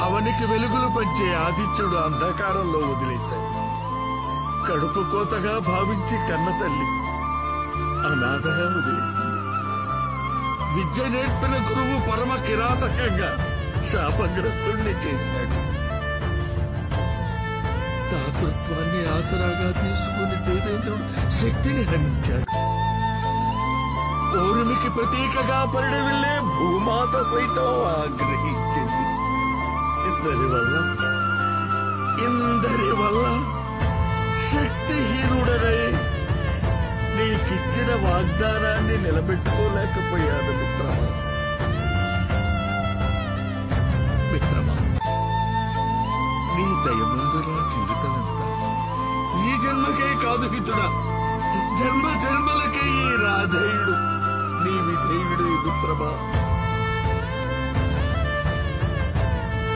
అవనికి వెలుగులు పంచే ఆదిత్యుడు అంధకారంలో వదిలేశాడు. కడుపు కోతగా భావించి కన్న తల్లి అనాథగా వదిలేసింది. విద్య నేర్పిన గురువు పరమ కిరాతకంగా శాపగ్రస్తుణ్ణి చేశాడు. దాతృత్వాన్ని ఆసరాగా తీసుకుని దేవేంద్రుడు శక్తిని హరించాడు. ఓరునికి ప్రతీకగా పరిడవిల్లే భూమాత సైతం ఆగ్రహించింది. ఇందరి వల్ల శక్తిహీనుడనై నీకిచ్చిన వాగ్దానాన్ని నిలబెట్టుకోలేకపోయాను మిత్రమా. నీ దయముందర జీవితమంతా ఈ జన్మకే కాదు మిత్రుడా, జన్మ జన్మలకే ఈ రాధేయుడు నీ విధేయుడు మిత్రమా.